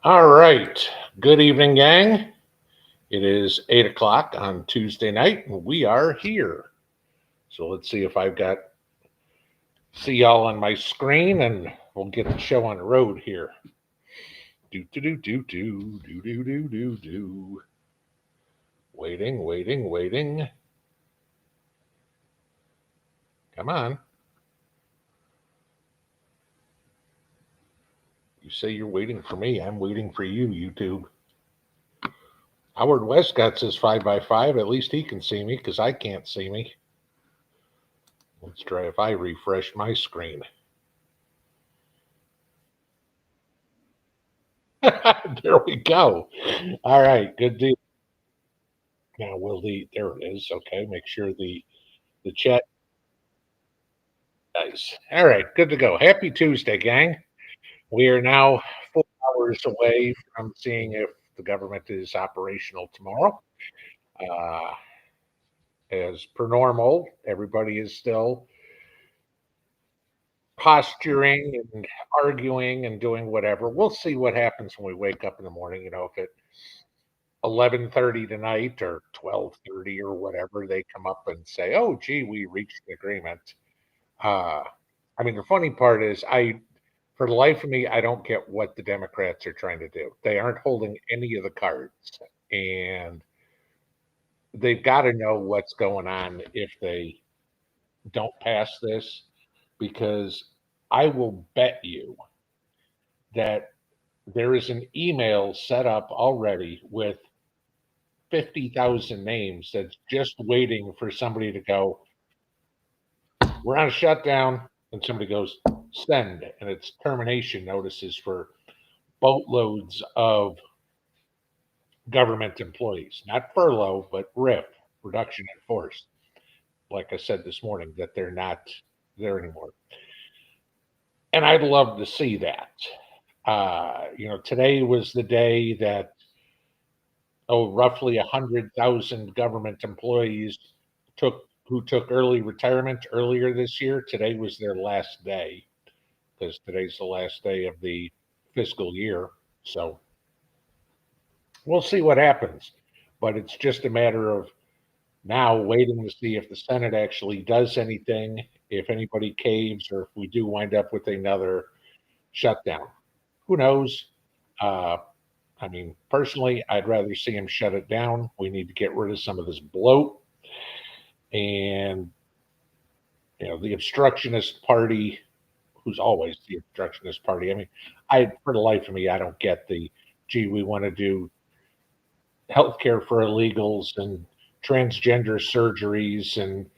All right. Good evening, gang. It is 8 o'clock on Tuesday night, and we are here. So let's see if I've got see y'all on my screen, and we'll get the show on the road here. Do do do do do do do do do do. Waiting, waiting, waiting. Come on. You say you're waiting for me. I'm waiting for you, YouTube. Howard Westcott says 5x5. At least he can see me because I can't see me. Let's try if I refresh my screen. There we go. All right, good deal. Now will there it is. Okay, make sure the chat nice. All right, good to go. Happy Tuesday, gang. We are now 4 hours away from seeing if the government is operational tomorrow. Uh, as per normal, everybody is still posturing and arguing and doing whatever. We'll see what happens when we wake up in the morning. If at 11:30 tonight or 12:30 or whatever, they come up and say, "Oh, gee, we reached an agreement." Uh, I mean, the funny part is, for the life of me, I don't get what the Democrats are trying to do. They aren't holding any of the cards, and they've got to know what's going on if they don't pass this, because I will bet you that there is an email set up already with 50,000 names that's just waiting for somebody to go, "We're on a shutdown," and somebody goes, "Send," and it's termination notices for boatloads of government employees, not furlough, but RIF, reduction in force. Like I said this morning, that they're not there anymore. And I'd love to see that. Today was the day that, roughly 100,000 government employees took early retirement earlier this year. Today was their last day because today's the last day of the fiscal year. So we'll see what happens. But it's just a matter of now waiting to see if the Senate actually does anything, if anybody caves, or if we do wind up with another shutdown. Who knows? Uh, I mean, personally, I'd rather see him shut it down. We need to get rid of some of this bloat. And, the obstructionist party, who's always the obstructionist party. I mean, for the life of me, I don't get gee, we want to do healthcare for illegals and transgender surgeries and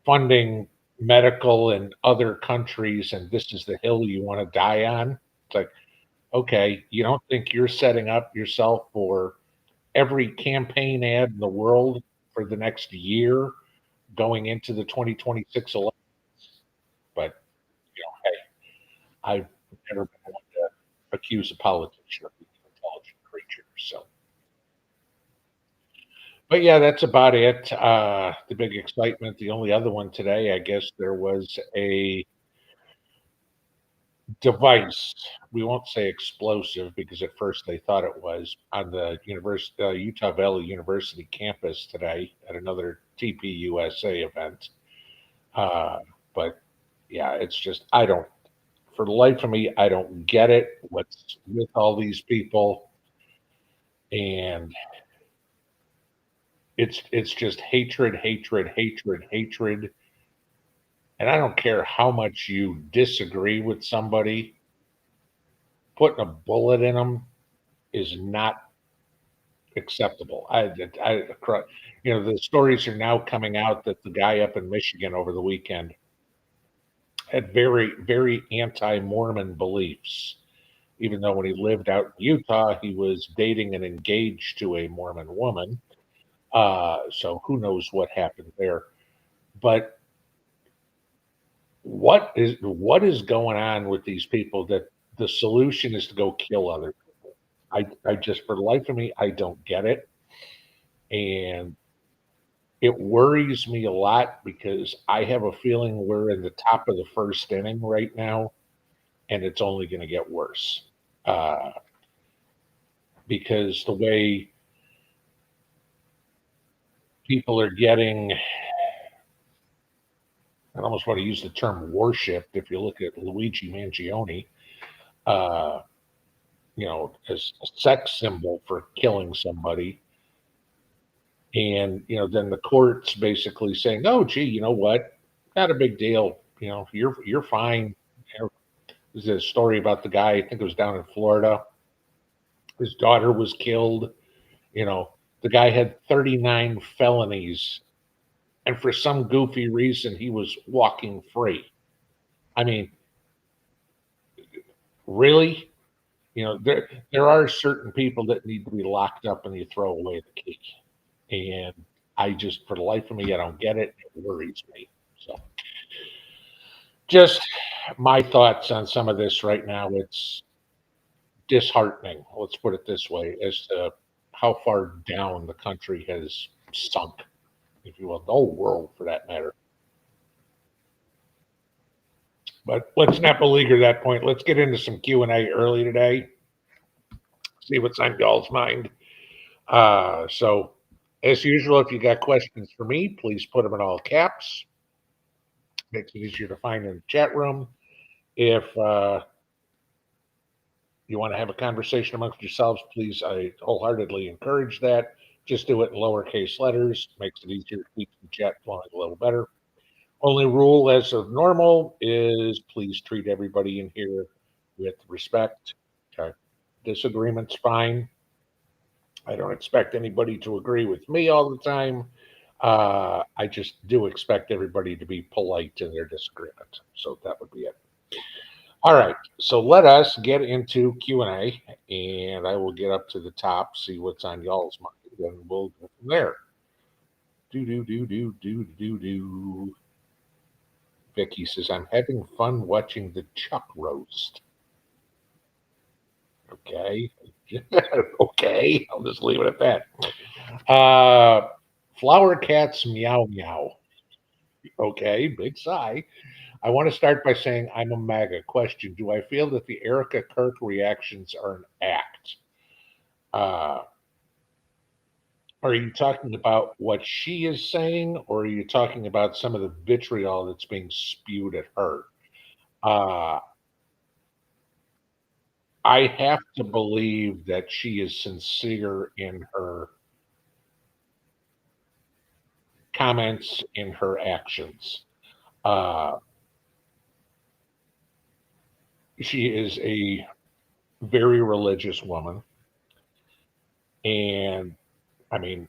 funding medical in other countries, and this is the hill you want to die on. It's like, okay, you don't think you're setting up yourself for every campaign ad in the world for the next year going into the 2026 election? But hey, I've never been one to accuse a politician of being an intelligent creature. So, but yeah, that's about it. The big excitement. The only other one today, I guess, there was a device. We won't say explosive because at first they thought it was on the Utah Valley University campus today at another TPUSA event. Uh, but yeah, it's just I don't. For the life of me, I don't get it. What's with all these people? And it's just hatred, hatred, hatred, hatred. And I don't care how much you disagree with somebody, putting a bullet in them is not acceptable. The stories are now coming out that the guy up in Michigan over the weekend had very, very anti-Mormon beliefs. Even though when he lived out in Utah, he was dating and engaged to a Mormon woman. So who knows what happened there? But what is going on with these people that the solution is to go kill other people? I just, for the life of me, I don't get it. And it worries me a lot because I have a feeling we're in the top of the first inning right now, and it's only going to get worse. Uh, because the way people are getting, I almost want to use the term worshipped. If you look at Luigi Mangione, uh, as a sex symbol for killing somebody. And, then the court's basically saying, oh, gee, you know what? Not a big deal. You're fine. There's a story about the guy, I think it was down in Florida. His daughter was killed. You know, the guy had 39 felonies, and for some goofy reason, he was walking free. I mean, really? There are certain people that need to be locked up and you throw away the key. And I just, for the life of me, I don't get it. It worries me. So, just my thoughts on some of this right now. It's disheartening, let's put it this way, as to how far down the country has sunk, if you will, the whole world for that matter. But let's not beleaguer that point. Let's get into some Q&A early today, see what's on y'all's mind. So, as usual, if you got questions for me, please put them in all caps. Makes it easier to find in the chat room. If you want to have a conversation amongst yourselves, please, I wholeheartedly encourage that. Just do it in lowercase letters. Makes it easier to keep the chat flowing a little better. Only rule as of normal is please treat everybody in here with respect. Okay. Disagreement's fine. I don't expect anybody to agree with me all the time. I just do expect everybody to be polite in their disagreement. So that would be it. All right, so let us get into Q&A, and I will get up to the top, see what's on y'all's mind, and we'll go from there. Do. Vicky says, I'm having fun watching the Chuck roast. Okay. Okay, I'll just leave it at that. Flower Cats Meow Meow. Okay, big sigh. I want to start by saying I'm a MAGA. Question: do I feel that the Erica Kirk reactions are an act? Uh, are you talking about what she is saying, or are you talking about some of the vitriol that's being spewed at her? Uh, I have to believe that she is sincere in her comments, in her actions. Uh, she is a very religious woman, and I mean,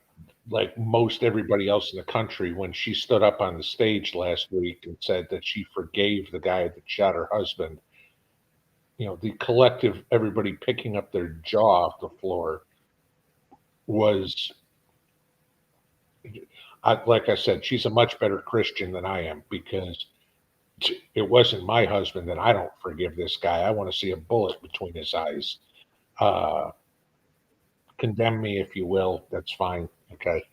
like most everybody else in the country, when she stood up on the stage last week and said that she forgave the guy that shot her husband, the collective, everybody picking up their jaw off the floor was, like I said, she's a much better Christian than I am because it wasn't my husband and I don't forgive this guy. I want to see a bullet between his eyes. Uh, Condemn me if you will. That's fine. Okay.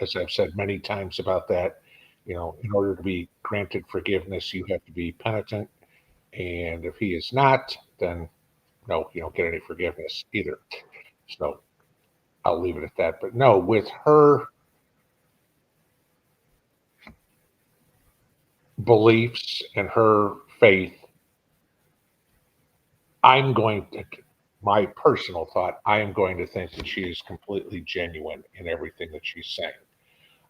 As I've said many times about that, in order to be granted forgiveness, you have to be penitent. And if he is not, then no, you don't get any forgiveness either. So I'll leave it at that. But no, with her beliefs and her faith, I'm going to, my personal thought, I am going to think that she is completely genuine in everything that she's saying.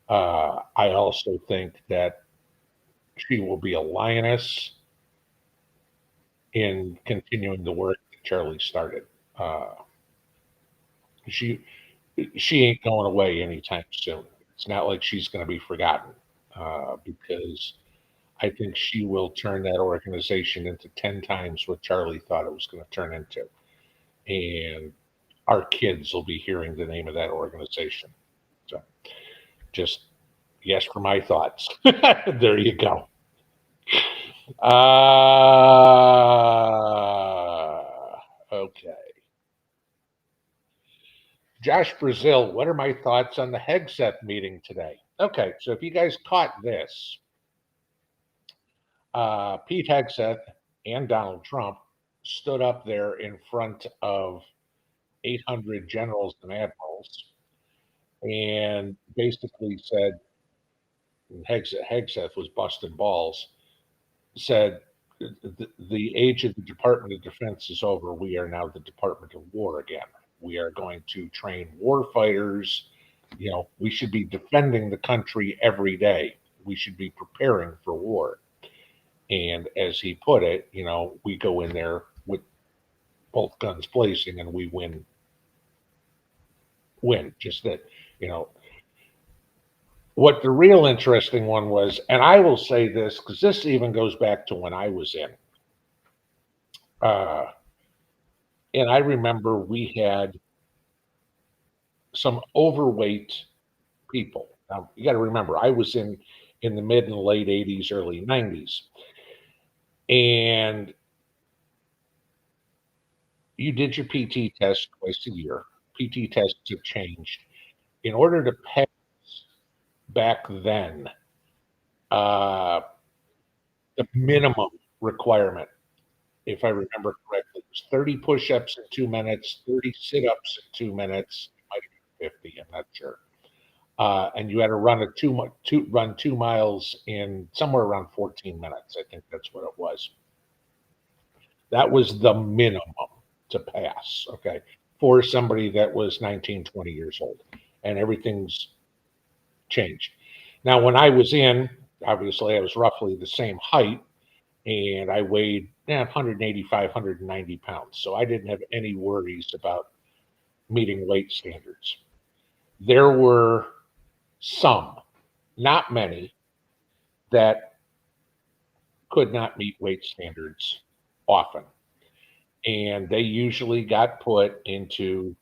I also think that she will be a lioness in continuing the work that Charlie started. Uh, she she ain't going away anytime soon. It's not like she's going to be forgotten because I think she will turn that organization into 10 times what Charlie thought it was going to turn into. And our kids will be hearing the name of that organization. So just yes for my thoughts. There you go. Okay. Josh Brazil, what are my thoughts on the headset meeting today? Okay, so if you guys caught this, Pete Hegseth and Donald Trump stood up there in front of 800 generals and admirals, and basically said, Hegseth was busting balls, said, the age of the Department of Defense is over. We are now the Department of War again. We are going to train war fighters. We should be defending the country every day. We should be preparing for war. And as he put it, we go in there with both guns blazing and we win. Just that, you know, what the real interesting one was, and I will say this because this even goes back to when I was in. Uh, and I remember we had some overweight people. Now you got to remember, I was in the mid and late '80s, early '90s, and you did your PT test twice a year. PT tests have changed. In order to pass back then, uh, the minimum requirement, if I remember correctly, was 30 push-ups in 2 minutes, 30 sit-ups in 2 minutes, it might have been 50, I'm not sure. And you had to run run 2 miles in somewhere around 14 minutes. I think that's what it was. That was the minimum to pass, okay, for somebody that was 19, 20 years old. And everything's changed. Now, when I was in, obviously, I was roughly the same height and I weighed 185, 190 pounds. So I didn't have any worries about meeting weight standards. There were some, not many, that could not meet weight standards often. And they usually got put into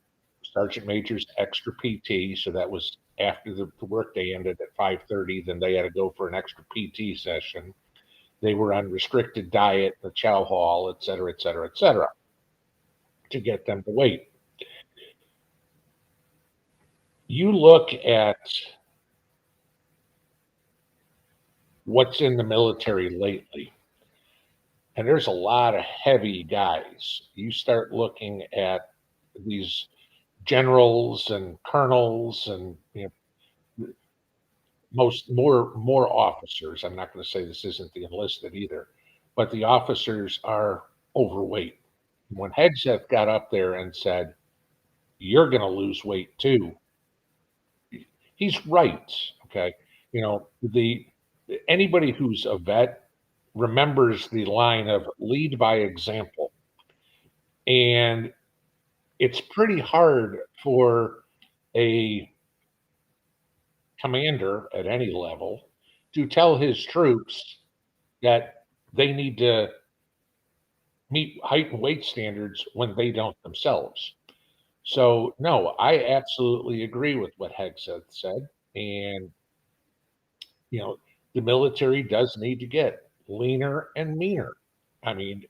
sergeant major's extra PT. So that was after the workday ended at 5:30. Then they had to go for an extra PT session. They were on restricted diet, the chow hall, et cetera, et cetera, et cetera, to get them to weight. You look at what's in the military lately, and there's a lot of heavy guys. You start looking at these generals and colonels and more officers. I'm not going to say this isn't the enlisted either, but the officers are overweight. When Hegseth got up there and said, "You're going to lose weight too," he's right. Okay, the anybody who's a vet remembers the line of "lead by example," and it's pretty hard for a commander at any level to tell his troops that they need to meet height and weight standards when they don't themselves. So, no, I absolutely agree with what Hegseth said. And, you know, the military does need to get leaner and meaner. I mean,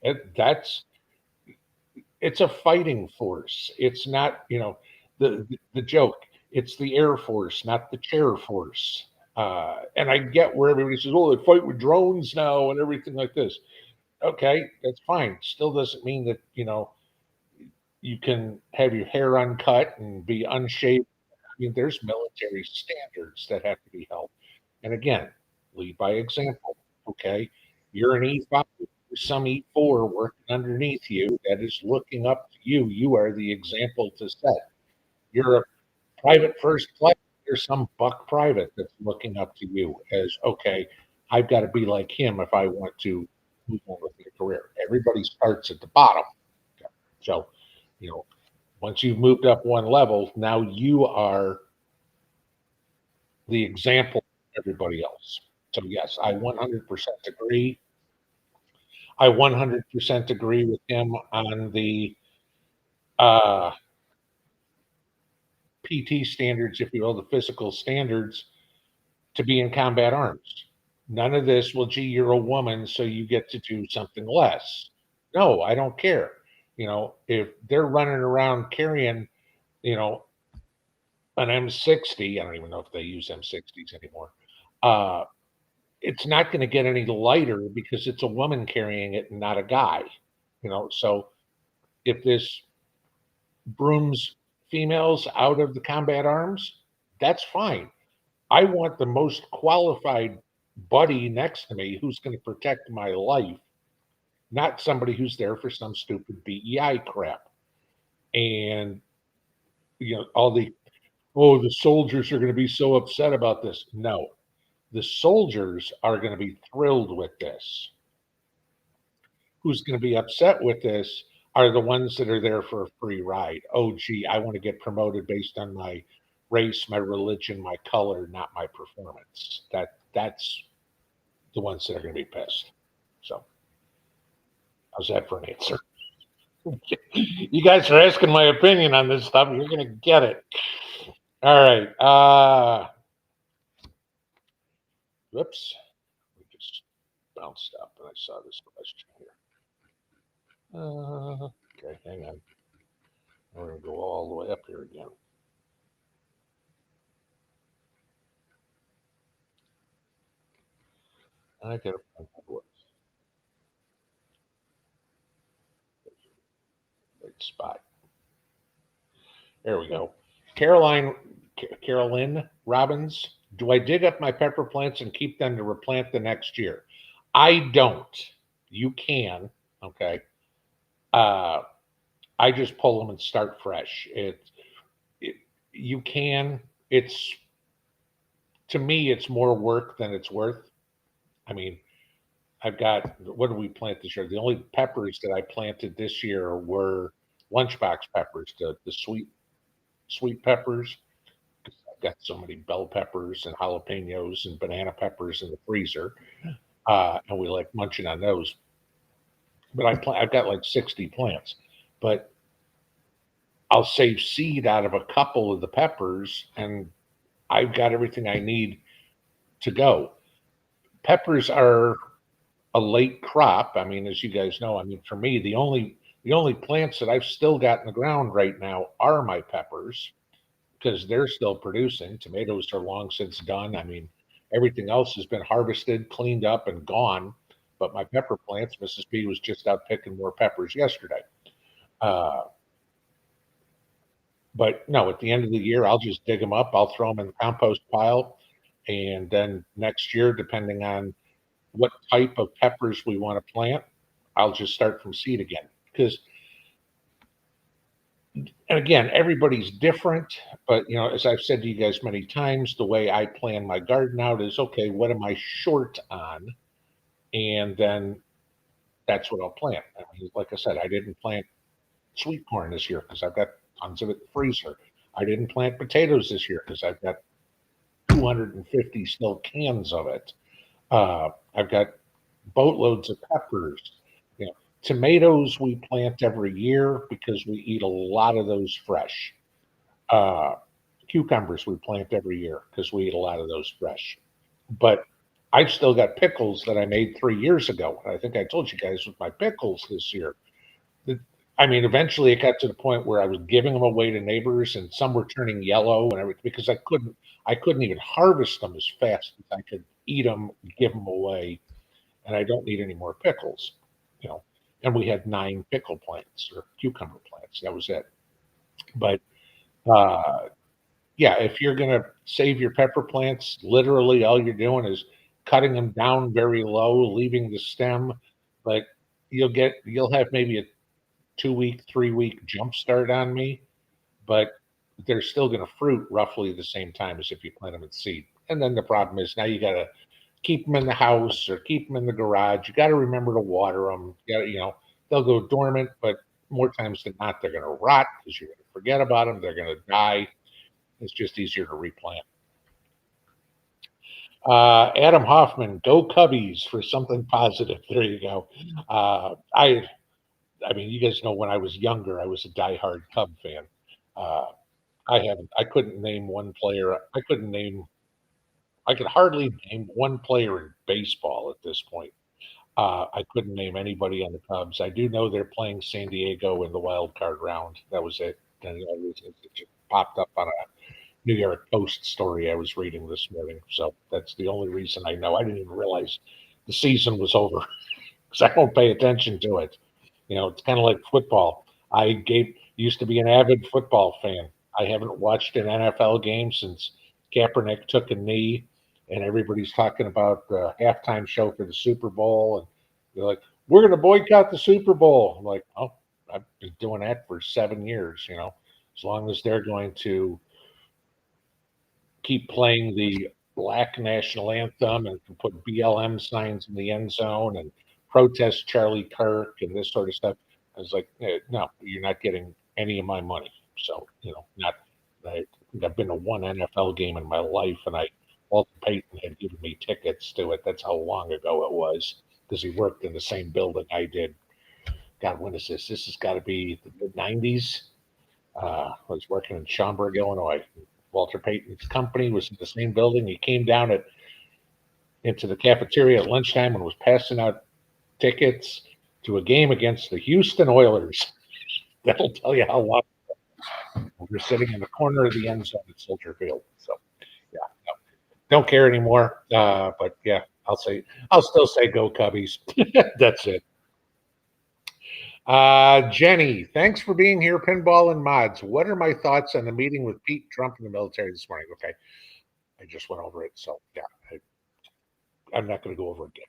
it's a fighting force. It's not, the joke. It's the Air Force, not the chair force. And I get where everybody says, "Oh, they fight with drones now and everything like this." Okay, that's fine. Still doesn't mean that you can have your hair uncut and be unshaved. I mean, there's military standards that have to be held. And again, lead by example. Okay, you're an E5, there's some E4 working underneath you that is looking up to you. You are the example to set. You're a private first class. There's some buck private that's looking up to you as, okay, I've got to be like him if I want to move on with my career. Everybody starts at the bottom. So, you know, once you've moved up one level, now you are the example of everybody else. So yes, I 100% agree. I 100% agree with him on the uh, PT standards, if you will, the physical standards to be in combat arms. None of this, well, gee, you're a woman, so you get to do something less. No, I don't care. If they're running around carrying, you know, an M60, I don't even know if they use M60s anymore. Uh, it's not going to get any lighter because it's a woman carrying it and not a guy. So if this brooms females out of the combat arms, that's fine. I want the most qualified buddy next to me who's going to protect my life, not somebody who's there for some stupid BEI crap. And all the, oh, the soldiers are going to be so upset about this. No, the soldiers are going to be thrilled with this. Who's going to be upset with this are the ones that are there for a free ride. Oh, gee, I want to get promoted based on my race, my religion, my color, not my performance. That's the ones that are going to be pissed. So, how's that for an answer? You guys are asking my opinion on this stuff. You're going to get it. All right. Whoops. We just bounced up and I saw this question here. Okay, hang on. We're going to go all the way up here again. I got to find my voice. Right spot. There we go. Carolyn Robbins. Do I dig up my pepper plants and keep them to replant the next year? I don't. You can. Okay. I just pull them and start fresh. You can. It's, to me, it's more work than it's worth. I mean, I've got, what did we plant this year? The only peppers that I planted this year were lunchbox peppers, the sweet peppers. I've got so many bell peppers and jalapenos and banana peppers in the freezer, and we like munching on those. But I've got like 60 plants, but I'll save seed out of a couple of the peppers, and I've got everything I need to go. Peppers are a late crop. I mean, as you guys know, I mean, for me, the only plants that I've still got in the ground right now are my peppers because they're still producing. Tomatoes are long since done. I mean, everything else has been harvested, cleaned up, and gone. But my pepper plants, Mrs. B was just out picking more peppers yesterday. Uh, but no, at the end of the year, I'll just dig them up. I'll throw them in the compost pile. And then next year, depending on what type of peppers we want to plant, I'll just start from seed again. Because, and again, everybody's different. But, as I've said to you guys many times, the way I plan my garden out is, okay, what am I short on? And then that's what I'll plant. I mean, like I said, I didn't plant sweet corn this year because I've got tons of it in the freezer. I didn't plant potatoes this year because I've got 250 still cans of it. I've got boatloads of peppers. Tomatoes we plant every year because we eat a lot of those fresh. Cucumbers we plant every year because we eat a lot of those fresh. But I've still got pickles that I made 3 years ago. I think I told you guys with my pickles this year. I mean, eventually it got to the point where I was giving them away to neighbors, and some were turning yellow and everything because I couldn't even harvest them as fast as I could eat them, give them away, and I don't need any more pickles, you know. And we had 9 pickle plants or cucumber plants. That was it. But uh, yeah, if you're gonna save your pepper plants, literally all you're doing is cutting them down very low, leaving the stem, but you'll have maybe a 2 week, 3 week jump start on me, but they're still going to fruit roughly the same time as if you plant them in seed. And then the problem is now you got to keep them in the house or keep them in the garage. You got to remember to water them. They'll go dormant, but more times than not, they're going to rot because you're going to forget about them. They're going to die. It's just easier to replant. Adam Hoffman, go Cubbies for something positive. There you go. I mean, you guys know when I was younger, I was a diehard Cub fan. Uh, I couldn't name one player. I could hardly name one player in baseball at this point. I couldn't name anybody on the Cubs. I do know they're playing San Diego in the wild card round. That was it. And it just popped up on a New York Post story I was reading this morning. So that's the only reason I know. I didn't even realize the season was over because I don't pay attention to it. It's kind of like football. Used to be an avid football fan. I haven't watched an NFL game since Kaepernick took a knee, and everybody's talking about the halftime show for the Super Bowl, and they're like, "We're going to boycott the Super Bowl." I'm like, "Oh, I've been doing that for 7 years. As long as they're going to keep playing the black national anthem and can put BLM signs in the end zone and protest Charlie Kirk and this sort of stuff." I was like, no, you're not getting any of my money. So, not, I think I've been to one NFL game in my life, and Walter Payton had given me tickets to it. That's how long ago it was, because he worked in the same building I did. God, when is this? This has got to be the mid 90s. I was working in Schaumburg, Illinois. Walter Payton's company was in the same building. He came down into the cafeteria at lunchtime and was passing out tickets to a game against the Houston Oilers. That'll tell you how long we're sitting in the corner of the end zone at Soldier Field. So, yeah, no, don't care anymore. But yeah, I'll still say go Cubbies. That's it. Jenny, thanks for being here, Pinball and Mods. What are my thoughts on the meeting with Pete Trump in the military this morning? Okay, I just went over it, so yeah, I'm not going to go over it again.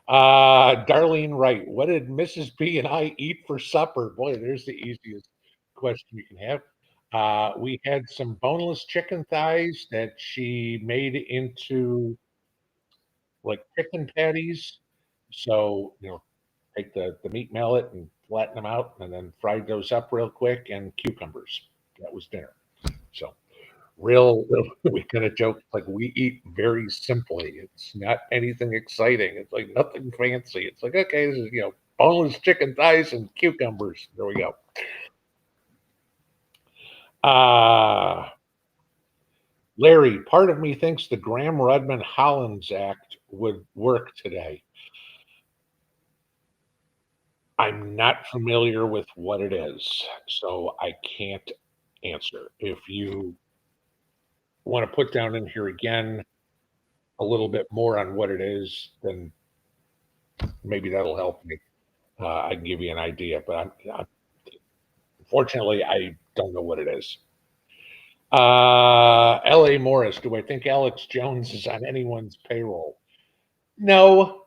Darlene Wright, what did Mrs. B and I eat for supper? Boy, there's the easiest question you can have. We had some boneless chicken thighs that she made into like chicken patties. So, take the meat mallet and flatten them out and then fried those up real quick, and cucumbers. That was dinner. So we kind of joke like we eat very simply. It's not anything exciting. It's like nothing fancy. It's like, okay, this is, boneless chicken thighs and cucumbers. There we go. Larry, part of me thinks the Graham-Rudman-Hollins Act would work today. I'm not familiar with what it is, so I can't answer. If you want to put down in here again a little bit more on what it is, then maybe that'll help me. I can give you an idea, but unfortunately, I don't know what it is. L.A. Morris, do I think Alex Jones is on anyone's payroll? No.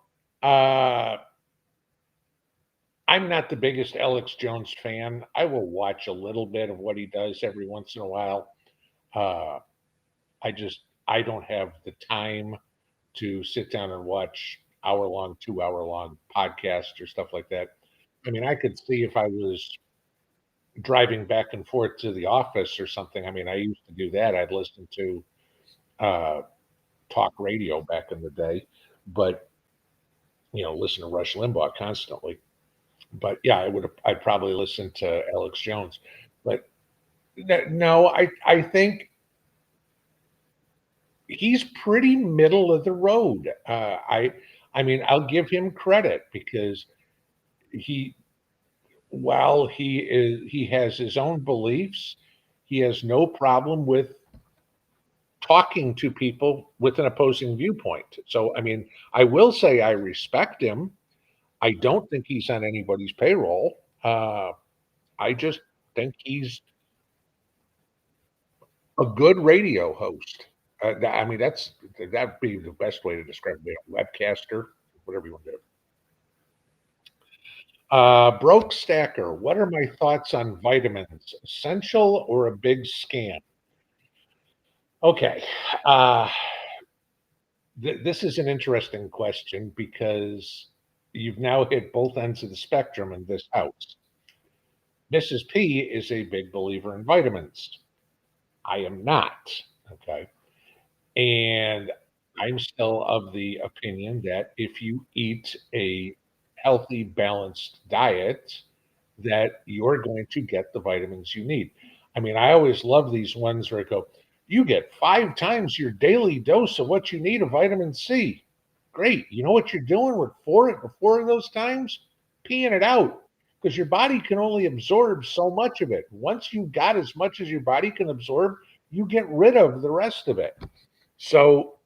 I'm not the biggest Alex Jones fan. I will watch a little bit of what he does every once in a while. Uh, I don't have the time to sit down and watch hour-long, 2-hour-long podcasts or stuff like that. I mean, I could see if I was driving back and forth to the office or something. I mean, I used to do that. I'd listen to talk radio back in the day, but listen to Rush Limbaugh constantly. But yeah, I'd probably listen to Alex Jones. But no, I think he's pretty middle of the road. I mean, I'll give him credit because while he has his own beliefs, he has no problem with talking to people with an opposing viewpoint. So, I mean, I will say I respect him. I don't think he's on anybody's payroll. I just think he's a good radio host. I mean, that'd be the best way to describe it. Webcaster, whatever you want to do. Broke Stacker, what are my thoughts on vitamins? Essential or a big scam? Okay. Uh, this is an interesting question because you've now hit both ends of the spectrum in this house. Mrs. P is a big believer in vitamins. I am not. Okay. And I'm still of the opinion that if you eat a healthy, balanced diet, that you're going to get the vitamins you need. I mean, I always love these ones where I go, you get 5 times your daily dose of what you need of vitamin C. Great. You know what you're doing with four of those times? Peeing it out because your body can only absorb so much of it. Once you got as much as your body can absorb, you get rid of the rest of it. So,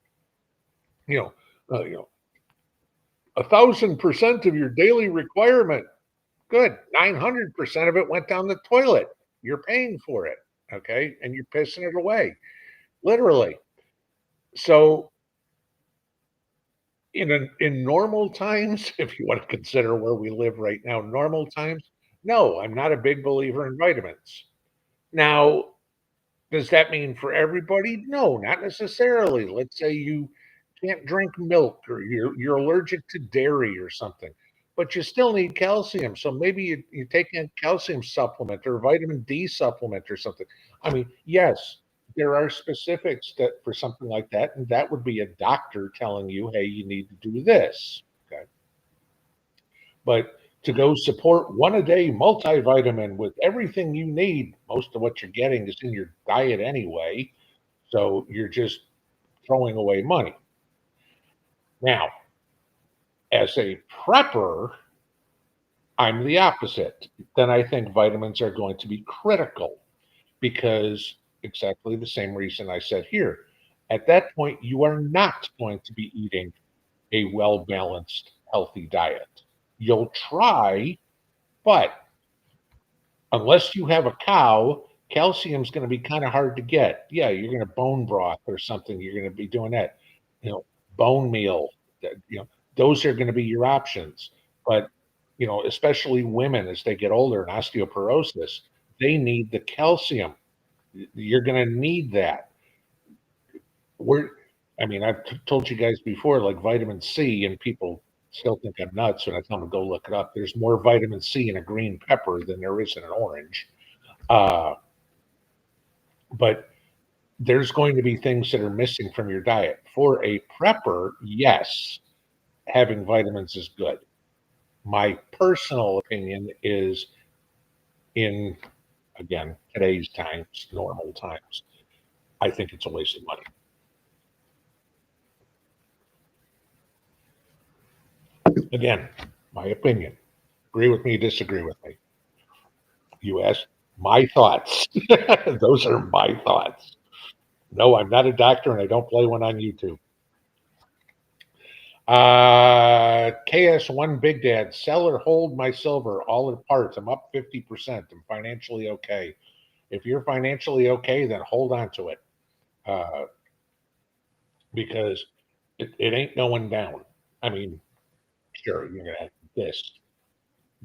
you know, 1,000% of your daily requirement. Good. 900% of it went down the toilet. You're paying for it, okay? And you're pissing it away, literally. So in normal times, if you want to consider where we live right now, normal times, no, I'm not a big believer in vitamins. Now, does that mean for everybody? No, not necessarily. Let's say you can't drink milk or you're allergic to dairy or something, but you still need calcium. So maybe you take a calcium supplement or vitamin D supplement or something. I mean, yes, there are specifics that for something like that, and that would be a doctor telling you, hey, you need to do this. Okay. But to go support one a day multivitamin with everything you need, most of what you're getting is in your diet anyway. So you're just throwing away money. Now, as a prepper, I'm the opposite. Then I think vitamins are going to be critical because exactly the same reason I said here. At that point, you are not going to be eating a well balanced, healthy diet. You'll try, but unless you have a cow, calcium's going to be kind of hard to get. Yeah, you're going to bone broth or something. You're going to be doing that. You know, bone meal. Those are going to be your options. But especially women as they get older and osteoporosis, they need the calcium. You're going to need that. We're, I mean, I've told you guys before, like vitamin C, and people still think I'm nuts when I tell them to go look it up. There's more vitamin C in a green pepper than there is in an orange. Uh, but there's going to be things that are missing from your diet. For a prepper, yes, having vitamins is good. My personal opinion is in, again, today's times, normal times, I think it's a waste of money. Again, my opinion. Agree with me, disagree with me. You asked my thoughts. Those are my thoughts. No, I'm not a doctor and I don't play one on YouTube. KS1 Big Dad, sell or hold my silver, all in parts. I'm up 50%. I'm financially okay. If you're financially okay, then hold on to it uh, because it ain't going down. I mean, sure, you're going to have this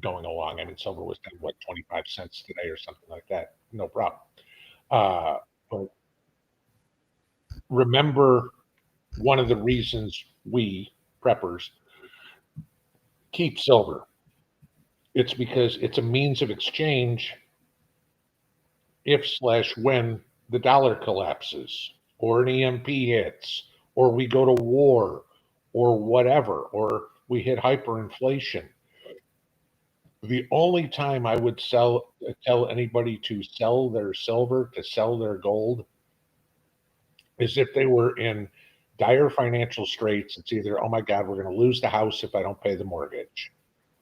going along. I mean, silver was down, what, 25 cents today or something like that. No problem. But remember, one of the reasons we preppers keep silver, it's because it's a means of exchange if slash when the dollar collapses or an EMP hits or we go to war or whatever, or we hit hyperinflation. The only time I would tell anybody to sell their silver, to sell their gold, is if they were in dire financial straits. It's either, oh my God, we're going to lose the house if I don't pay the mortgage.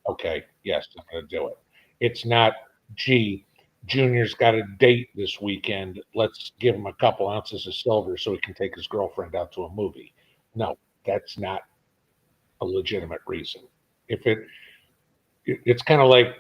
Okay, yes, I'm going to do it. It's not, gee, Junior's got a date this weekend. Let's give him a couple ounces of silver so he can take his girlfriend out to a movie. No, that's not a legitimate reason. If it's kind of like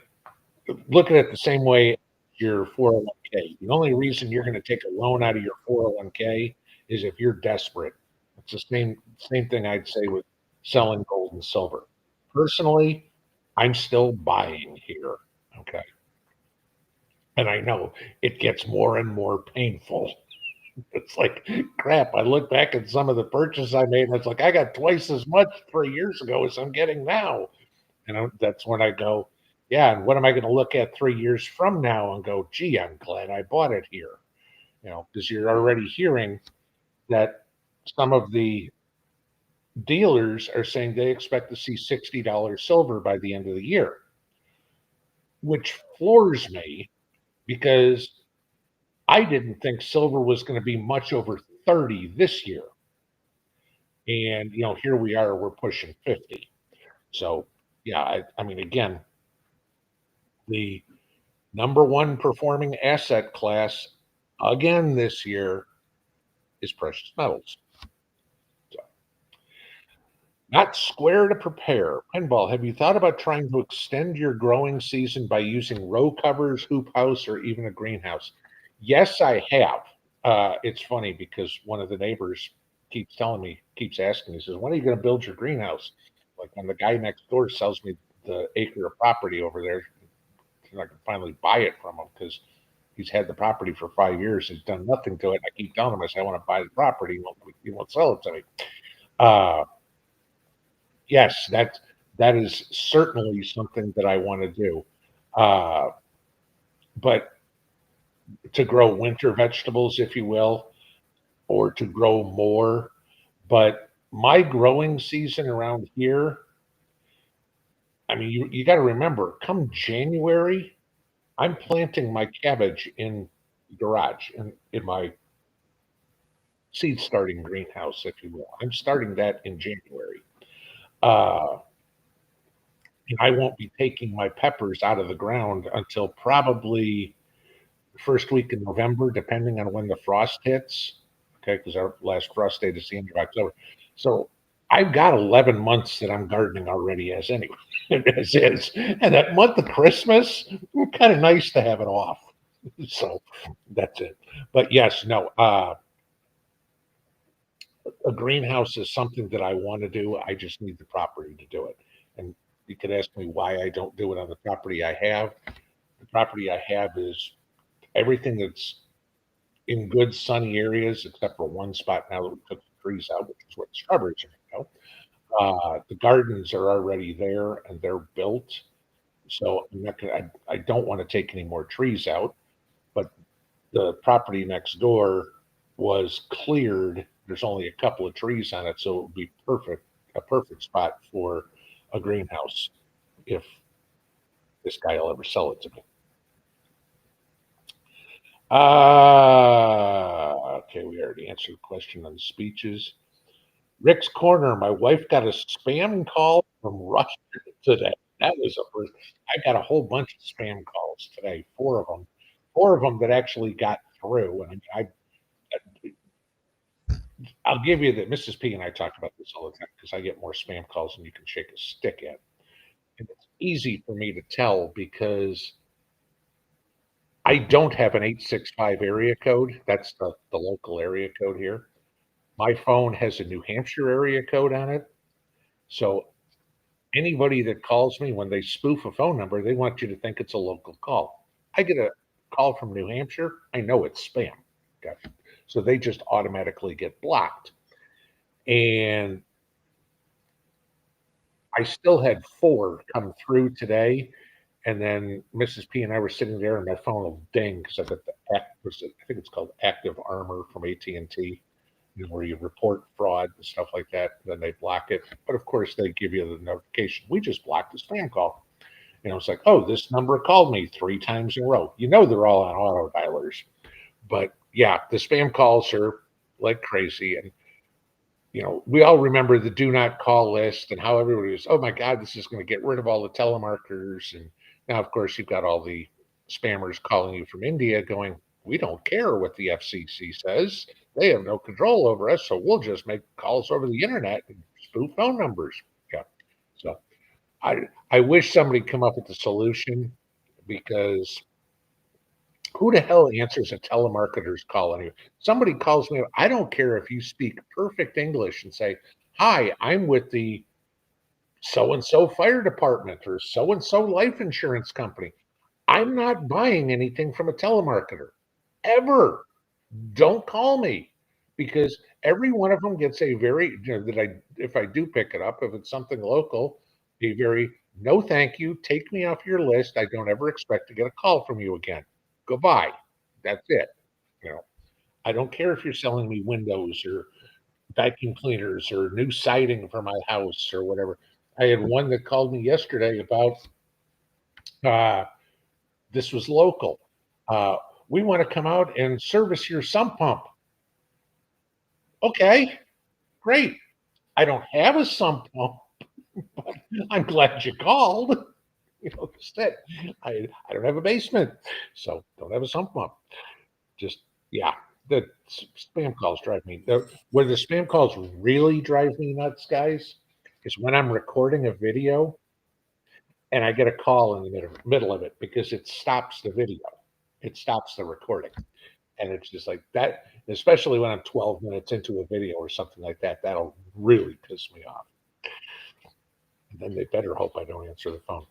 look at it the same way your 401k. The only reason you're going to take a loan out of your 401k is if you're desperate. It's the same thing I'd say with selling gold and silver. Personally, I'm still buying here. Okay. And I know it gets more and more painful. It's like crap. I look back at some of the purchases I made and it's like I got twice as much 3 years ago as I'm getting now. And that's when I go, yeah, and what am I going to look at 3 years from now and go, gee, I'm glad I bought it here? Because you're already hearing that some of the dealers are saying they expect to see $60 silver by the end of the year, which floors me because I didn't think silver was going to be much over 30 this year. And, here we are, we're pushing 50. So, yeah, I mean, again, the number one performing asset class again this year is precious metals. So Not square to prepare. Pinball, have you thought about trying to extend your growing season by using row covers, hoop house, or even a greenhouse? Yes, I have. It's funny because one of the neighbors keeps telling me, keeps asking me, he says, when are you going to build your greenhouse? Like when the guy next door sells me the acre of property over there, and I can finally buy it from him because he's had the property for 5 years. He's done nothing to it. I keep telling him, I say, I want to buy the property. He won't sell it to me. Uh, Yes, that is certainly something that I wanna do. Uh, but to grow winter vegetables, if you will, or to grow more, but my growing season around here, I mean, you gotta remember, come January, I'm planting my cabbage in the garage, in my seed starting greenhouse, if you will. I'm starting that in January. Uh, and I won't be taking my peppers out of the ground until probably first week in November, depending on when the frost hits. Okay, because our last frost date is the end of October. So I've got 11 months that I'm gardening already as anyway, as is. And that month of Christmas, kind of nice to have it off. So that's it. But yes, no, a greenhouse is something that I want to do. I just need the property to do it. And you could ask me why I don't do it on the property I have. The property I have is everything that's in good sunny areas, except for one spot now that we took the trees out, which is where the strawberries are now. The gardens are already there and they're built. So I'm not gonna, I don't want to take any more trees out, but the property next door was cleared. There's only a couple of trees on it, so it would be a perfect spot for a greenhouse if this guy will ever sell it to me. Okay, we already answered the question on speeches. Rick's Corner, my wife got a spam call from Russia today. That was the first. I got a whole bunch of spam calls today, four of them that actually got through. And I'll give you that. Mrs. P and I talk about this all the time because I get more spam calls than you can shake a stick at. And it's easy for me to tell because I don't have an 865 area code. That's the local area code here. My phone has a New Hampshire area code on it. So anybody that calls me when they spoof a phone number, they want you to think it's a local call. I get a call from New Hampshire, I know it's spam. Okay. So they just automatically get blocked. And I still had four come through today. And then Mrs. P and I were sitting there, and my phone will ding because I got I think it's called Active Armor from AT&T, where you report fraud and stuff like that. Then they block it, but of course they give you the notification. We just blocked the spam call. It's like, oh, this number called me 3 times in a row. They're all on auto dialers, but yeah, the spam calls are like crazy. And we all remember the do not call list and how everybody was, oh my God, this is going to get rid of all the telemarketers. And now, of course, you've got all the spammers calling you from India going, we don't care what the FCC says. They have no control over us. So we'll just make calls over the internet and spoof phone numbers. Yeah. So I wish somebody come up with a solution because who the hell answers a telemarketer's call anyway? Somebody calls me. I don't care if you speak perfect English and say, "Hi, I'm with the so and so fire department or so and so life insurance company." I'm not buying anything from a telemarketer ever. Don't call me because every one of them gets a very that I if I do pick it up, if it's something local, a very no thank you, take me off your list. I don't ever expect to get a call from you again. Goodbye. That's it. You know, I don't care if you're selling me windows or vacuum cleaners or new siding for my house or whatever. I had one that called me yesterday about uh, this was local. Uh, we want to come out and service your sump pump. Okay, great. I don't have a sump pump, but I'm glad you called. Just it. I don't have a basement, so don't have a sump pump. Just yeah, the spam calls drive me. Where the spam calls really drive me nuts, guys, is when I'm recording a video and I get a call in the middle of it because it stops the video. It stops the recording. And it's just like that, especially when I'm 12 minutes into a video or something like that, that'll really piss me off. And then they better hope I don't answer the phone.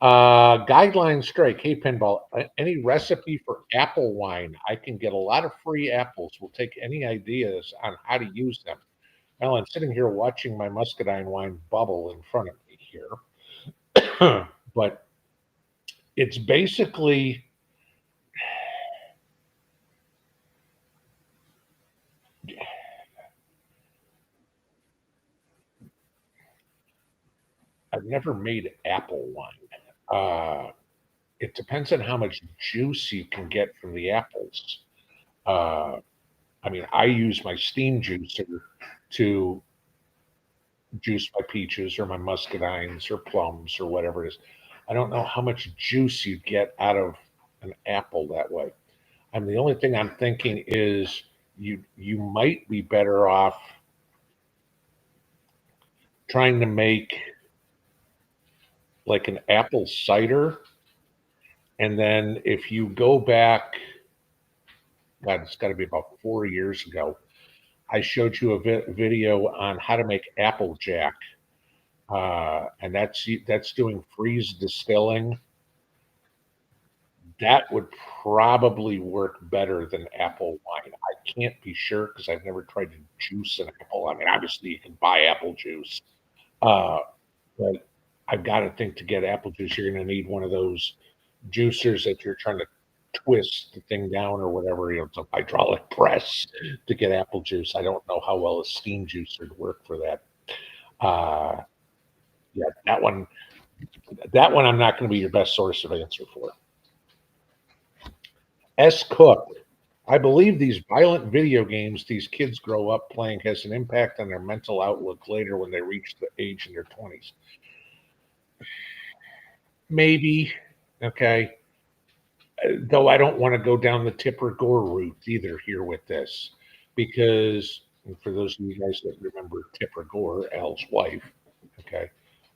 Guideline Strike. Hey, Pinball, any recipe for apple wine? I can get a lot of free apples. We'll take any ideas on how to use them. Well, I'm sitting here watching my muscadine wine bubble in front of me here. But it's basically, I've never made apple wine. It depends on how much juice you can get from the apples. Uh, I mean, I use my steam juicer to juice my peaches or my muscadines or plums or whatever it is. I don't know how much juice you get out of an apple that way. The only thing I'm thinking is you might be better off trying to make like an apple cider, and then if you go back, God, it's got to be about 4 years ago. I showed you a video on how to make Applejack, and that's doing freeze distilling. That would probably work better than apple wine. I can't be sure because I've never tried to juice an apple. I mean, obviously you can buy apple juice, uh, but I've got to think to get apple juice, you're going to need one of those juicers that you're trying to twist the thing down or whatever. It's a hydraulic press to get apple juice. I don't know how well a steam juicer would work for that. Uh, yeah, that one I'm not going to be your best source of answer for. S. Cook. I believe these violent video games these kids grow up playing has an impact on their mental outlook later when they reach the age in their 20s. Maybe, okay. Though I don't want to go down the Tipper Gore route either here with this, because for those of you guys that remember Tipper Gore, Al's wife, okay.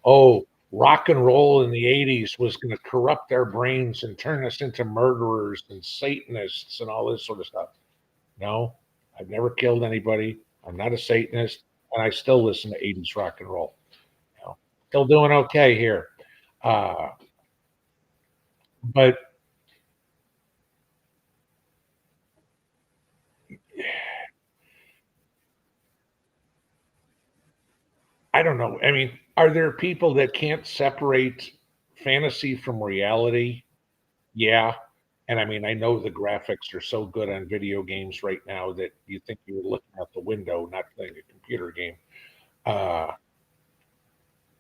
Oh, rock and roll in the 80s was going to corrupt our brains and turn us into murderers and Satanists and all this sort of stuff. No, I've never killed anybody. I'm not a Satanist, and I still listen to 80s rock and roll. You know, still doing okay here. Uh, but I don't know. I mean, are there people that can't separate fantasy from reality? Yeah. And I mean, I know the graphics are so good on video games right now that you think you were looking out the window, not playing a computer game. Uh,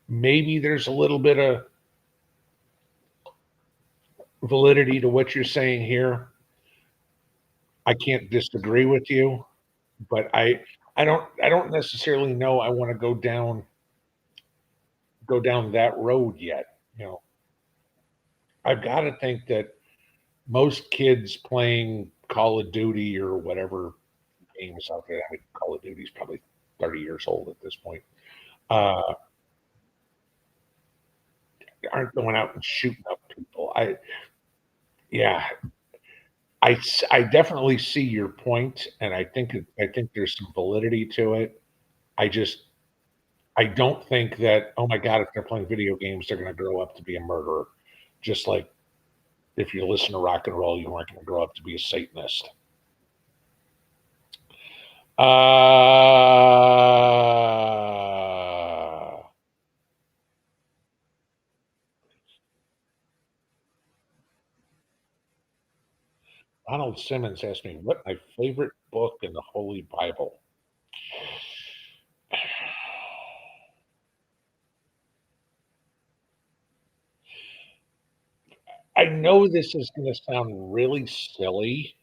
Maybe there's a little bit of validity to what you're saying here. I can't disagree with you, but I don't necessarily know I want to go down that road yet. You know, I've got to think that most kids playing Call of Duty or whatever games out there. I mean, Call of Duty is probably 30 years old at this point. Uh, aren't going out and shooting up people. Yeah, I definitely see your point, and I think there's some validity to it. I just I don't think that, oh my God, if they're playing video games, they're going to grow up to be a murderer. Just like if you listen to rock and roll, you aren't going to grow up to be a Satanist. Donald Simmons asked me what my favorite book in the Holy Bible. I know this is going to sound really silly,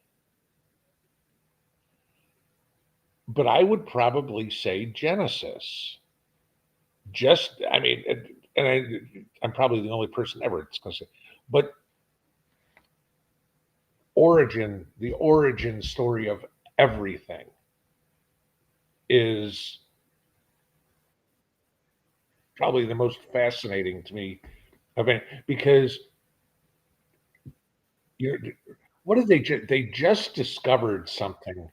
but I would probably say Genesis. Just, I mean, I'm probably the only person ever that's going to say, but the origin story of everything is probably the most fascinating to me event because you what did they just discovered something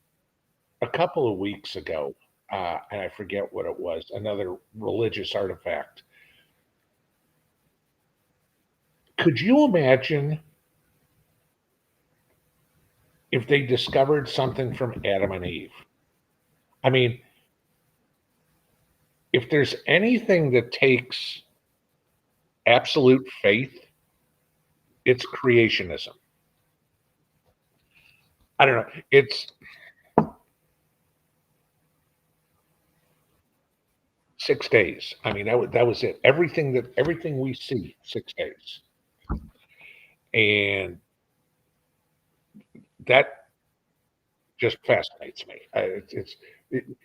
a couple of weeks ago, and I forget what it was, another religious artifact. Could you imagine if they discovered something from Adam and Eve? I mean, if there's anything that takes absolute faith, it's creationism. I don't know. It's 6 days. I mean, that was it. Everything we see, 6 days, and that just fascinates me.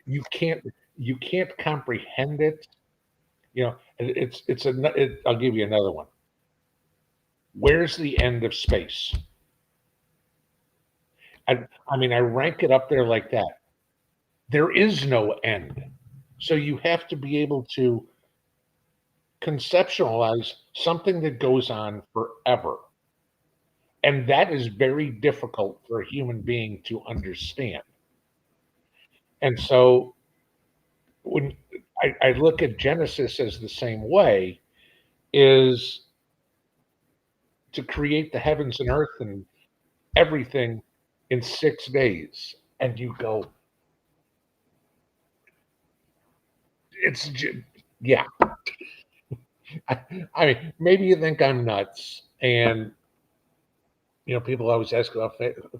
You can't comprehend it. You know, I'll give you another one. Where's the end of space? I mean, I rank it up there like that. There is no end. So you have to be able to conceptualize something that goes on forever. And that is very difficult for a human being to understand. And so when I look at Genesis as the same way, is to create the heavens and earth and everything in 6 days. And you go, it's, yeah. I, I mean, maybe you think I'm nuts. And, people always ask about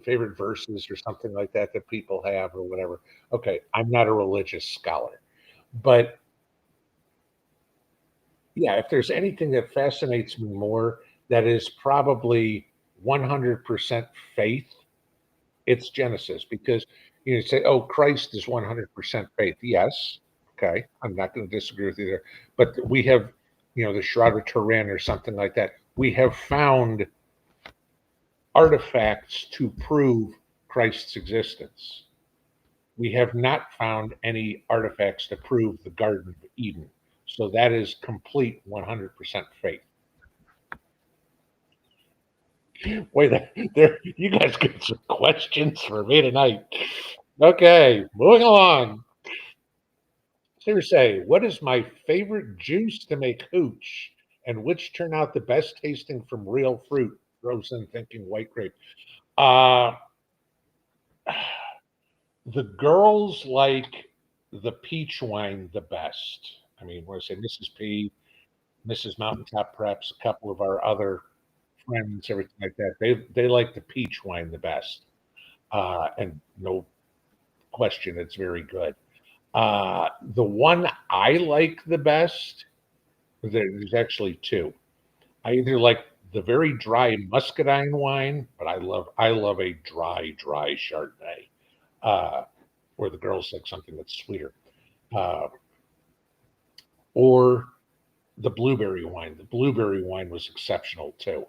favorite verses or something like that that people have or whatever. Okay, I'm not a religious scholar. But yeah, if there's anything that fascinates me more that is probably 100% faith, it's Genesis because you say, "Oh, Christ is 100% faith." Yes, okay, I'm not going to disagree with you there. But we have, the Shroud of Turin or something like that. We have found artifacts to prove Christ's existence. We have not found any artifacts to prove the Garden of Eden. So that is complete 100% faith. Wait, there, you guys got some questions for me tonight. Okay, moving along. Seriously, what is my favorite juice to make hooch, and which turn out the best tasting from real fruit? Rosen thinking white grape. Uh, the girls like the peach wine the best. I mean, when I say Mrs. P, Mrs. Mountaintop Preps, a couple of our other friends, everything like that, they like the peach wine the best. And no question, it's very good. The one I like the best, there's actually two. I either like the very dry muscadine wine, but I love a dry Chardonnay. Uh, or the girls like something that's sweeter. Uh, or the blueberry wine. The blueberry wine was exceptional too.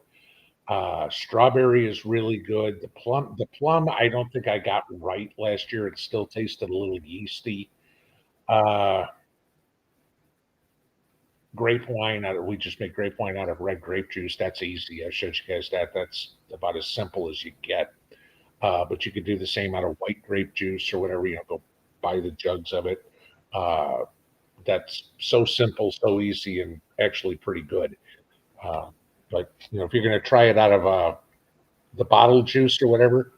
Strawberry is really good. The plum, I don't think I got right last year. It still tasted a little yeasty. Uh, Grape wine, we just make grape wine out of red grape juice. That's easy. I showed you guys that. That's about as simple as you get. But you could do the same out of white grape juice or whatever. Go buy the jugs of it. Uh, that's so simple, so easy, and actually pretty good. Uh, but if you're going to try it out of the bottle juice or whatever,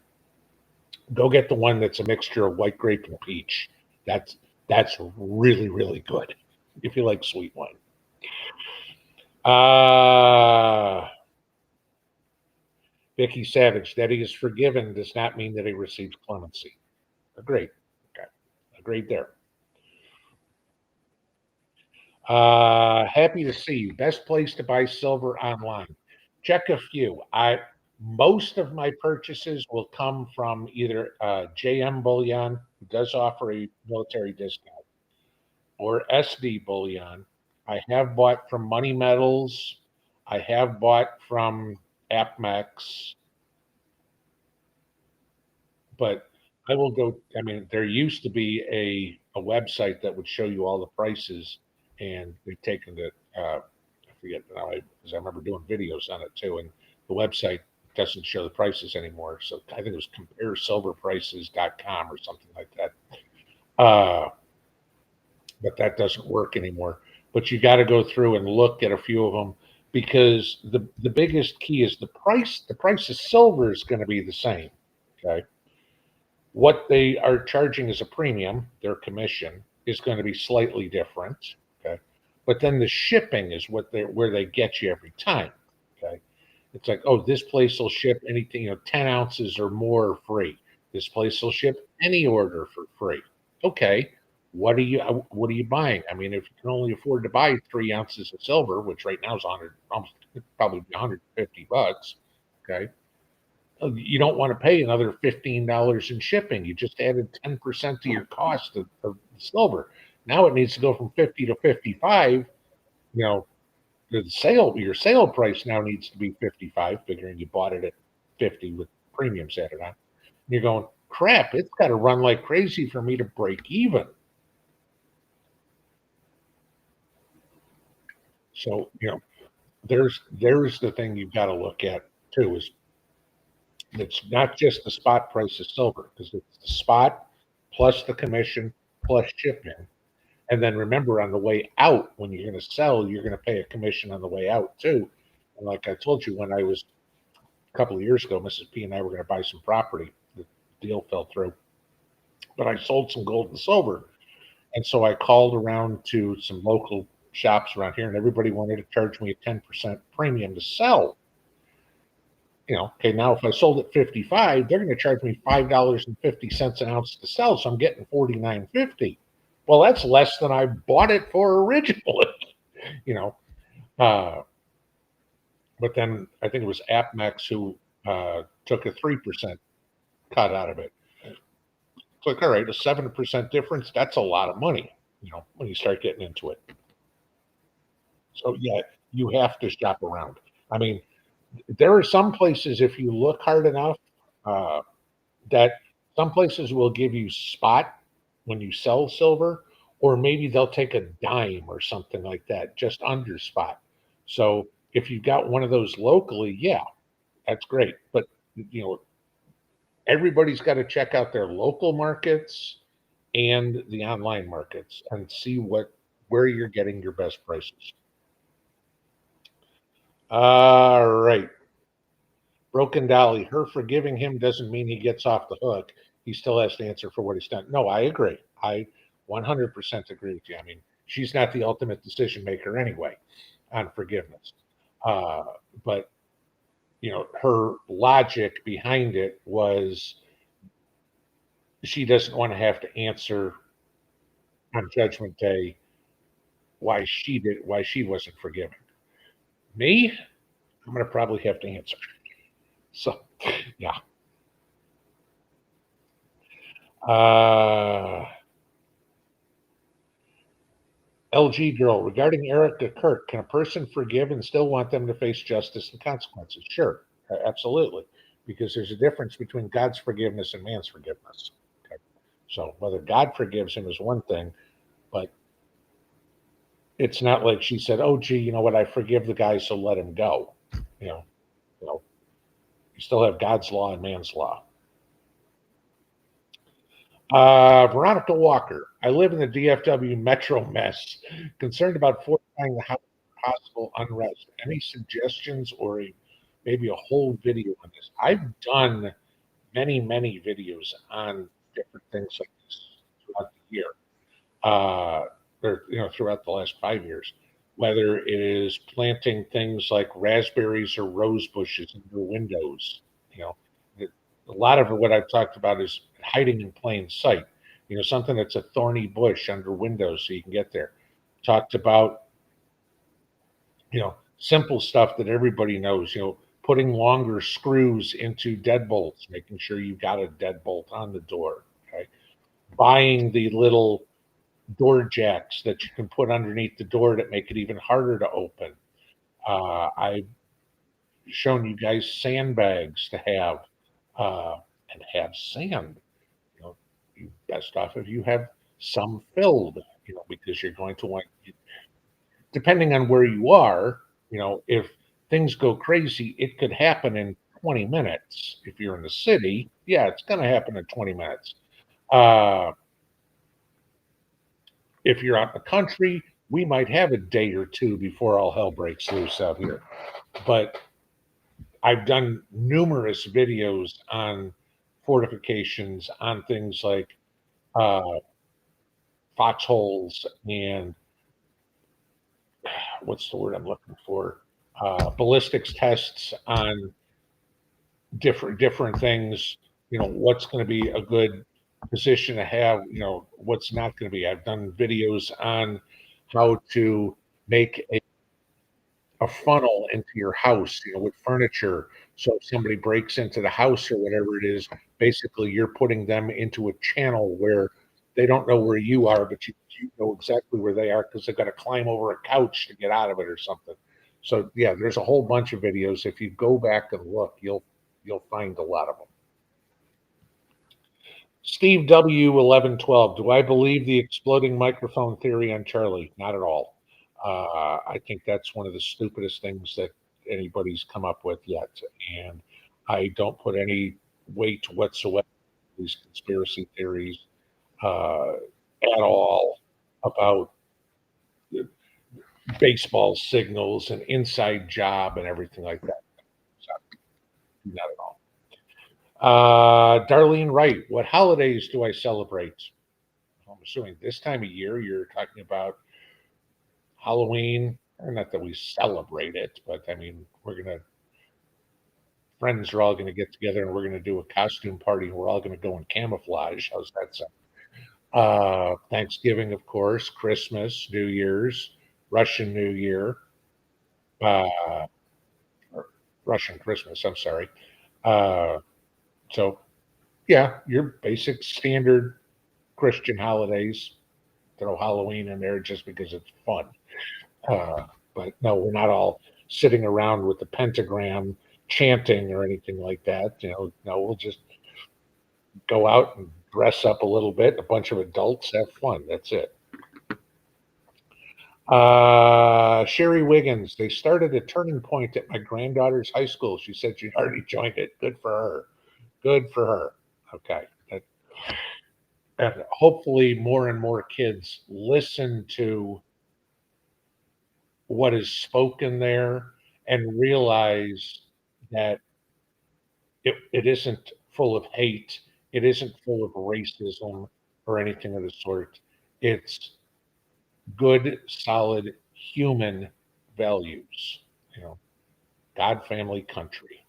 go get the one that's a mixture of white grape and peach. That's that's really good if you like sweet wine. Uh Vicky Savage, that he is forgiven does not mean that he receives clemency. Agreed. Okay. Agreed there. Happy to see you. Best place to buy silver online. Check a few. I Most of my purchases will come from either JM Bullion, who does offer a military discount, or SD Bullion. I have bought from Money Metals. I have bought from AppMex, but I will go. I mean, there used to be a website that would show you all the prices, and they've taken it. I forget now, because I remember doing videos on it too, and the website doesn't show the prices anymore. So I think it was comparesilverprices.com or something like that. Uh, but that doesn't work anymore. But you got to go through and look at a few of them because the biggest key is the price. The price of silver is going to be the same. Okay, what they are charging as a premium, their commission, is going to be slightly different. Okay, but then the shipping is what they where they get you every time. Okay, it's like, oh, this place will ship anything, 10 ounces or more free. This place will ship any order for free. Okay, what are you buying? I mean, if you can only afford to buy 3 ounces of silver, which right now is 100, almost probably $150. Okay, you don't want to pay another $15 in shipping. You just added 10% to your cost of silver. Now it needs to go from 50 to 55. You know, your sale price now needs to be 55, figuring you bought it at 50 with premiums added on. And you're going, crap, it's got to run like crazy for me to break even. So, there's the thing you've got to look at too, is it's not just the spot price of silver, because it's the spot plus the commission plus shipping. And then remember, on the way out, when you're going to sell, you're going to pay a commission on the way out too. And like I told you, when I was a couple of years ago, Mrs. P and I were going to buy some property. The deal fell through, but I sold some gold and silver. And so I called around to some local shops around here, and everybody wanted to charge me a 10% premium to sell. Okay, now if I sold at 55, they're going to charge me $5.50 an ounce to sell. So I'm getting 49.50. Well, that's less than I bought it for originally, you know. Uh, but then I think it was AppMex who took a 3% cut out of it. It's like, all right, a 7% difference, that's a lot of money, when you start getting into it. So yeah, you have to shop around. I mean, there are some places, if you look hard enough, uh, that some places will give you spot when you sell silver, or maybe they'll take a dime or something like that, just under spot. So if you've got one of those locally, yeah, that's great. But you know, everybody's got to check out their local markets and the online markets and see where you're getting your best prices. All right. Broken Dolly, her forgiving him doesn't mean he gets off the hook. He still has to answer for what he's done. No, I agree. I 100% agree with you. I mean, she's not the ultimate decision maker anyway on forgiveness. Uh, but, her logic behind it was she doesn't want to have to answer on Judgment Day why she wasn't forgiven. Me, I'm going to probably have to answer. So, yeah. Uh, LG girl, regarding Eric to Kirk, can a person forgive and still want them to face justice and consequences? Sure, absolutely, because there's a difference between God's forgiveness and man's forgiveness. Okay? So whether God forgives him is one thing, but it's not like she said, "Oh, gee, you know what? I forgive the guy, so let him go." You know, you know, you still have God's law and man's law. Veronica Walker. I live in the DFW metro mess. Concerned about fortifying the house from possible unrest. Any suggestions or maybe a whole video on this? I've done many, many videos on different things like this throughout the year, uh, or throughout the last 5 years. Whether it is planting things like raspberries or rose bushes in your windows, you know, a lot of what I've talked about is hiding in plain sight. Something that's a thorny bush under windows so you can get there. Talked about, simple stuff that everybody knows, putting longer screws into deadbolts, making sure you've got a deadbolt on the door. Okay. Buying the little door jacks that you can put underneath the door that make it even harder to open. I've shown you guys sandbags to have and have sand. You best off if you have some filled, because you're going to want. depending on where you are, if things go crazy, it could happen in 20 minutes. If you're in the city, yeah, it's going to happen in 20 minutes. Uh, if you're out in the country, we might have a day or two before all hell breaks loose out here. But I've done numerous videos on fortifications, on things like uh, foxholes and what's the word I'm looking for? Ballistics tests on different things. What's going to be a good position to have. What's not going to be. I've done videos on how to make a funnel into your house, with furniture. So if somebody breaks into the house or whatever it is, basically you're putting them into a channel where they don't know where you are, but you know exactly where they are because they've got to climb over a couch to get out of it or something. So yeah, there's a whole bunch of videos. If you go back and look, you'll find a lot of them. Steve W. 1112. Do I believe the exploding microphone theory on Charlie? Not at all. I think that's one of the stupidest things that anybody's come up with yet. And I don't put any weight whatsoever in these conspiracy theories uh, at all about baseball signals and inside job and everything like that. So, not at all. Darlene Wright, what holidays do I celebrate? I'm assuming this time of year you're talking about Halloween. Or not that we celebrate it, but I mean, friends are all going to get together and we're going to do a costume party and we're all going to go in camouflage. How's that sound? Thanksgiving, of course, Christmas, New Year's, Russian New Year, uh, Russian Christmas, I'm sorry. Uh, so, yeah, your basic standard Christian holidays. Throw Halloween in there just because it's fun. Uh, but no, we're not all sitting around with the pentagram chanting or anything like that. No, we'll just go out and dress up a little bit. A bunch of adults have fun. That's it. Sherry Wiggins, they started a turning point at my granddaughter's high school. She said she already joined it. Good for her. Good for her. Okay. And hopefully more and more kids listen to what is spoken there and realize that it isn't full of hate. It isn't full of racism or anything of the sort. It's good, solid human values, you know, God, family, country.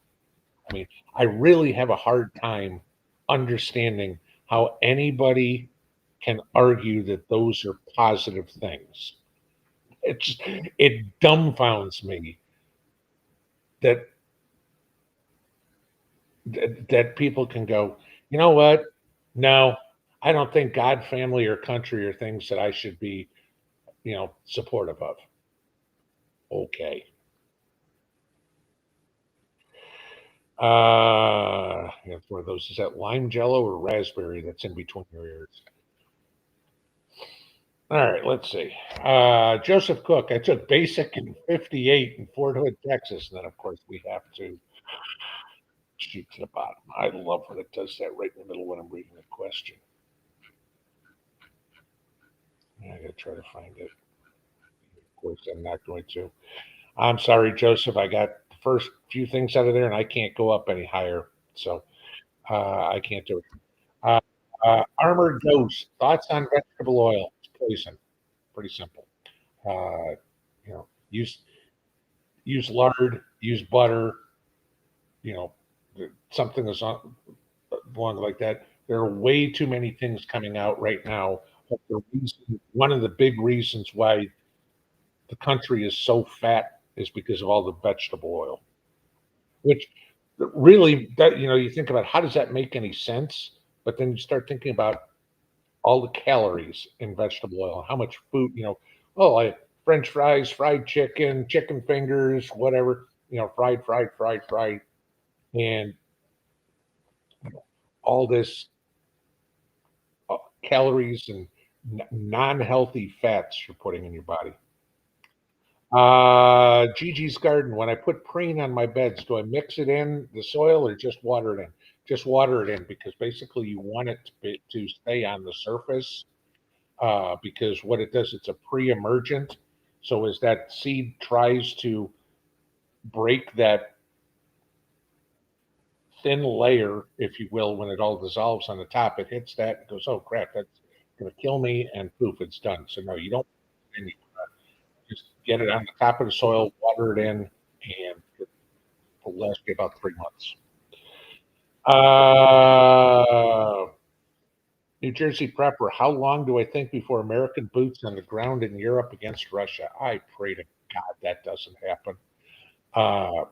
I mean, I really have a hard time understanding how anybody can argue that those are positive things. It dumbfounds me that that people can go, you know what? No, I don't think God, family, or country are things that I should be, supportive of. Okay. It's one of those. Is that lime jello or raspberry that's in between your ears? All right, let's see. Joseph Cook, I took basic in 58 in Fort Hood, Texas. And then, of course, we have to shoot to the bottom. I love when it does that right in the middle when I'm reading a question. I got to try to find it. Of course, I'm not going to. I'm sorry, Joseph. I got the first few things out of there, and I can't go up any higher. So I can't do it. Uh, Armored Ghost, thoughts on vegetable oil? It's poison. Pretty simple. Uh, use lard, use butter. You know, something that's along like that. There are way too many things coming out right now. But one of the big reasons why the country is so fat is because of all the vegetable oil, which really, that you think about how does that make any sense? But then you start thinking about all the calories in vegetable oil, how much food, oh, French fries, fried chicken, chicken fingers, whatever, fried, and all this calories and non-healthy fats you're putting in your body. Gigi's Garden. When I put preen on my beds, do I mix it in the soil or just water it in? Just water it in because basically you want it to stay on the surface because what it does, it's a pre-emergent. So as that seed tries to break that thin layer, if you will, when it all dissolves on the top, it hits that and goes, oh crap, that's going to kill me, and poof, it's done. So no, you don't. Just get it on the top of the soil, water it in, and it will last you about 3 months. Uh, New Jersey Prepper, how long do I think before American boots on the ground in Europe against Russia? I pray to God that doesn't happen. Uh,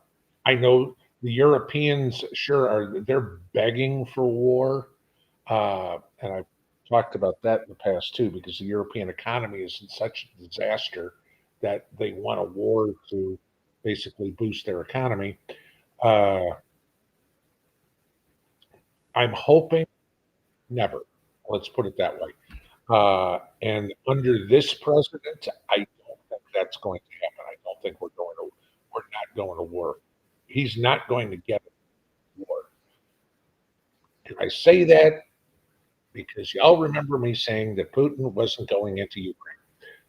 I know the Europeans sure are, they're begging for war. And I've talked about that in the past too, because the European economy is in such a disaster that they want a war to basically boost their economy. Uh, I'm hoping never. Let's put it that way. And under this president, I don't think that's going to happen. I don't think we're not going to war. He's not going to get a war. And I say that because y'all remember me saying that Putin wasn't going into Ukraine.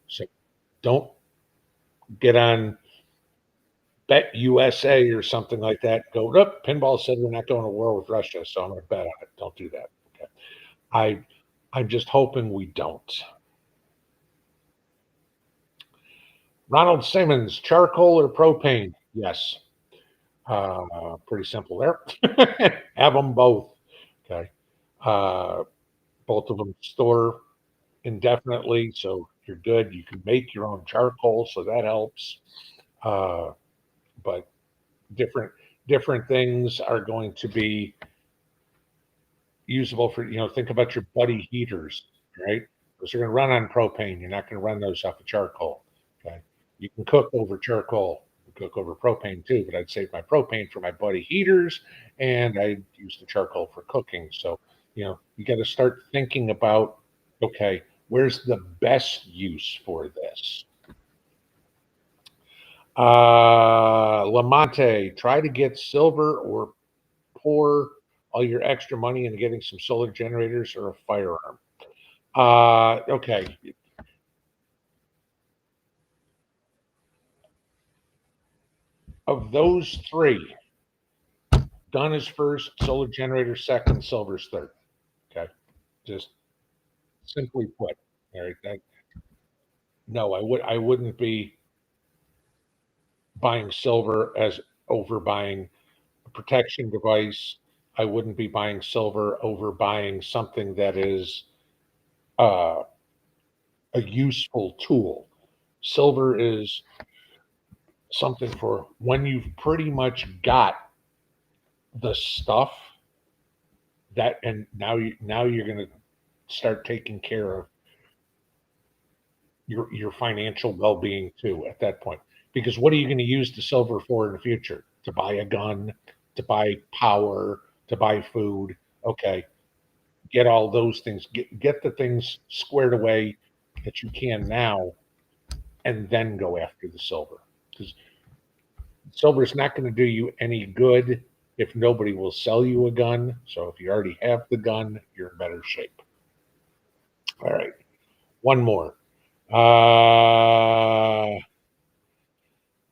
So don't get on Bet USA or something like that. Go up. Pinball said we're not going to war with Russia, so I'm going to bet on it. Don't do that. Okay. I I'm just hoping we don't. Ronald Simmons, charcoal or propane? Yes. Pretty simple there. Have them both. Okay. Uh, both of them store indefinitely, so you're good. You can make your own charcoal, so that helps. Uh, but different different things are going to be usable for, think about your buddy heaters, right? Those are going to run on propane. You're not going to run those off of charcoal. Okay. You can cook over charcoal, you can cook over propane too, but I'd save my propane for my buddy heaters and I'd use the charcoal for cooking. So, you got to start thinking about, okay, where's the best use for this? Lamonte, try to get silver or pour all your extra money into getting some solar generators or a firearm. Okay. Of those three, gun is first, solar generator second, silver's third. Okay. Just simply put. All right. No, I wouldn't be buying silver as over buying a protection device. I wouldn't be buying silver over buying something that is uh, a useful tool. Silver is something for when you've pretty much got the stuff that, and now you're going to start taking care of your financial well-being too at that point, because what are you going to use the silver for in the future? To buy a gun, to buy power, to buy food. Okay, get all those things, get the things squared away that you can now, and then go after the silver, because silver is not going to do you any good if nobody will sell you a gun. So if you already have the gun, you're in better shape. All right, one more.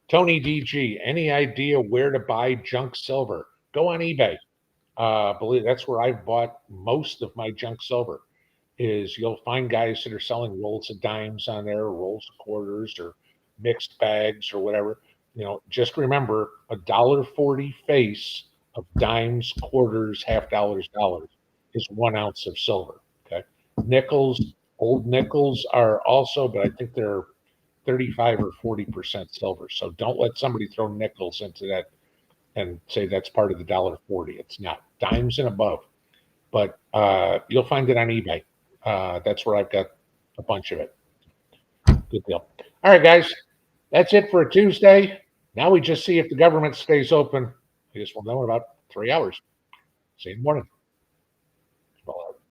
Tony DG, any idea where to buy junk silver? Go on eBay. Believe that's where I've bought most of my junk silver. Is you'll find guys that are selling rolls of dimes on there, rolls of quarters, or mixed bags or whatever. Just remember $1.40 face of dimes, quarters, half dollars is 1 ounce of silver. Okay, nickels, old nickels are also, but I think they're 35 or 40% silver. So don't let somebody throw nickels into that and say that's part of the $1.40. It's not. Dimes and above, but you'll find it on eBay. That's where I've got a bunch of it. Good deal. All right, guys, that's it for a Tuesday. Now we just see if the government stays open. I guess we'll know in about 3 hours. See you in the morning.